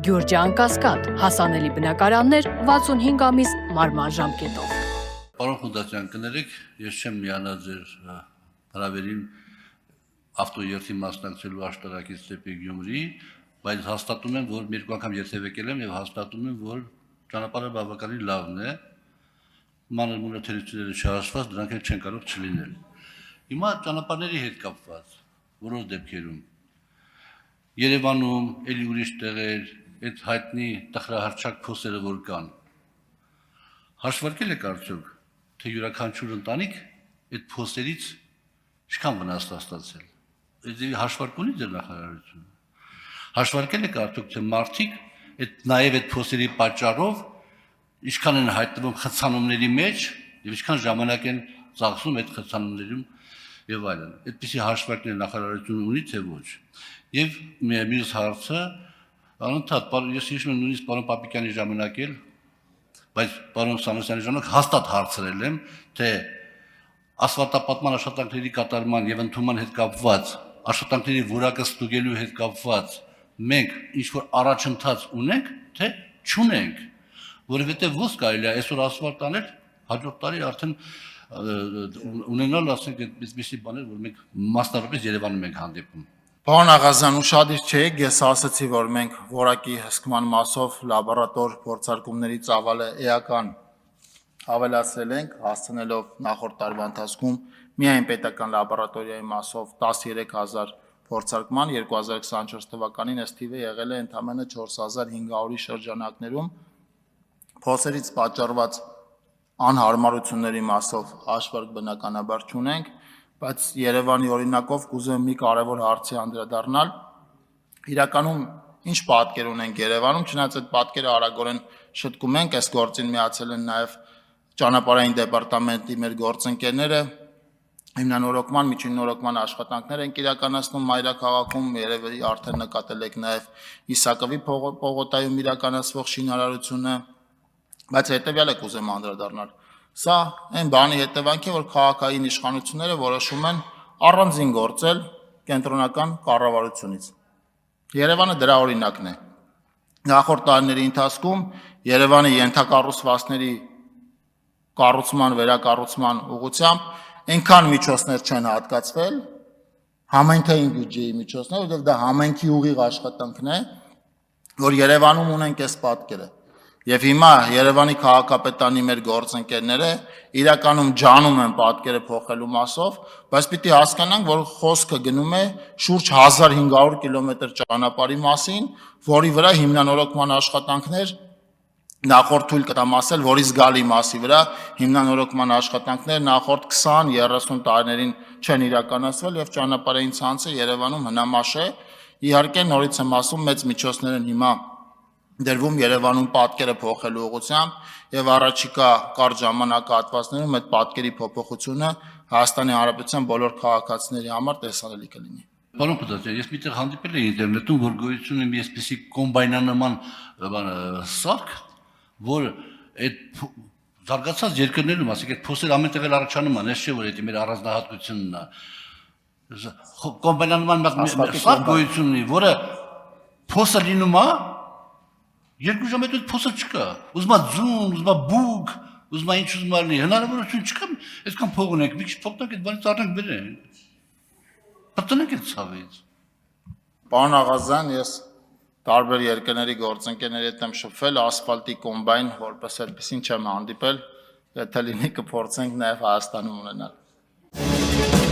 Գյուրջան Կասկադ, հասանելի բնակարաններ 65 ամիս մարման ժամկետով։ Պարոն Խունդացյան, կներեք, ես չեմ միանա ձեր հրավերին ավտոերթի մասնակցելու աշտարակից դեպի Գյումրի, բայց հաստատում եմ, որ մի երկու անգամ երթև եկել եմ եւ հաստատում եմ, որ ճանապարհը բավականին լավն է, մանր մունոթերությունները չհաշված, դրանք էլ չեն կարող չլինել։ Հիմա ճանապարհների հետ կապված որոշ դեպքերում Երևանում, ելի ուրիշ տեղեր, այդ հայտնի տխրահարճակ փոսերը որ կան, հաշվարկել եք արդյոք, թե յուրաքանչյուր ընտանիք այդ փոսերից ինչքան վնաս ստացել։ Այդ հաշվարկ ունի ձեր նախարարությունը։ Հաշվարկել եք արդյոք, թե մարդիկ այդ նաև այդ փոսերի պատճառով ինչքան են հայտնվում խցանումների մեջ եւ ինչքան ժամանակ են ծախսում այդ խցանումներում եւ այլն։ Այդպիսի հաշվարկներ նախարարությունը ունի թե ոչ։ Եվ մյուս հարցը, անընդհատ ես հիշում եմ նույնիսկ պարոն Պապիկյանի ժամանակ էլ, բայց պարոն Սամոսյանի ժամանակ հաստատ հարցրել եմ, թե ասֆալտապատման աշխատանքների կատարման եւ ընդունման հետ կապված, աշխատանքների որակը ստուգելու հետ կապված մենք ինչ-որ առաջընթաց ունենք, թե չունենք, որովհետեւ ո՞ս կարելի է այսօր ասֆալտ անել, հաջորդ տարի արդեն ունենալ, ասենք, այդպիսի բաներ, որ մենք մասնավորապես Երևանում ենք հանդիպում։ Պարոն Աղազյան, ուշադիր չէիք, ես ասացի, որ մենք որակի հսկման մասով լաբորատոր փորձարկումների ծավալը էական ավելացրել ենք, հասցնելով նախորդ տարվա ընթացքում միայն պետական լաբորատորիայի մասով 13000 փորձարկման, 2024 թվականին ըստ թիվը եղել է ընդամենը 4500-ի շրջանակներում, փոսերից պատճառված անհարմարությունների մասով հաշվարկ բնականաբար չունենք, բայց Երևանի օրինակով կուզեմ մի կարևոր հարցի անդրադառնալ։ Իրականում ինչ պատկեր ունենք Երևանում, չնայած այդ պատկերը արագորեն շտկում ենք, այս գործին միացել են նաև ճանապարհային դեպարտամենտի մեր գործընկերները, հիմնանորոգման, միջիննորոգման աշխատանքներ են իրականացնում մայրաքաղաքում, երևի արդեն նկատել եք նաև Իսակովի պողոտայում իրականացվող շինարարությունը, բայց հետևյալը կուզեմ անդրադառնալ։ Սա այն բանի հետևանք է, որ քաղաքային իշխանությունները որոշում են առանձին գործել կենտրոնական կառավարությունից։ Երևանը դրա օրինակն է։ Նախորդ տարիների ընթացքում Երևանի ենթակառուցվածքների կառուցման, վերակառուցման ուղղությամբ այնքան միջոցներ չեն հատկացվել, համայնքային բյուջեի միջոցներ, որովհետև դա համայնքի ուղիղ աշխատանքն է, որ Երևանում ունենք այս պատկերը։ Եվ հիմա Երևանի քաղաքապետանի մեր գործընկերները իրականում ջանում են պատկերը փոխելու մասով, բայց պիտի հասկանանք, որ խոսքը գնում է շուրջ 1500 կիլոմետր ճանապարհի մասին, որի վրա հիմնանորոգման աշխատանքներ նախորդ թույլ կտամ ասել, որի զգալի մասի վրա հիմնանորոգման աշխատանքներ նախորդ 20-30 տարիներին չեն իրականացվել եւ ճանապարհային ցանցը Երևանում հնամաշ է։ Իհարկե նորից եմ ասում, մեծ միջոցներ են հիմա դրվում Երևանում պատկերը փոխելու ուղղությամբ եւ առաջիկա կարճ ժամանակահատվածներում այդ պատկերի փոփոխությունը Հայաստանի Հանրապետության բոլոր քաղաքացիների համար տեսանելի կլինի։ Պարոն Խունդացյան, ես միտեղ հանդիպել եմ ինտերնետում, որ գոյություն ունի այսպիսի կոմբայնանման սարք, որ այդ զարգացած երկրներում, ասենք, այդ փոսերը ամեն տեղ առաջանում են, այս չէ որ դա մեր առանձնահատկությունն է։ Կոմբայնանման սարք գոյություն ունի, որը փոսը լինում է երկու ժամ հետո փոսը չկա, ուզմա ձուն, ուզմա բուգ, ուզմա ինչ ուզմա լինի, հնարավորություն չկա, այսքան փող ունենք, մի քիչ փող տանք այդ բանից առնենք բերենք, պտնենք այդ ցավից։ Պարոն Աղազյան, ես տարբեր երկրների գործընկերների հետ եմ շփվել, ասֆալտի կոմբայն, որպես այդպեսին չեմ հանդիպել, եթե լինի կփորձենք նաև Հայաստանում ունենալ։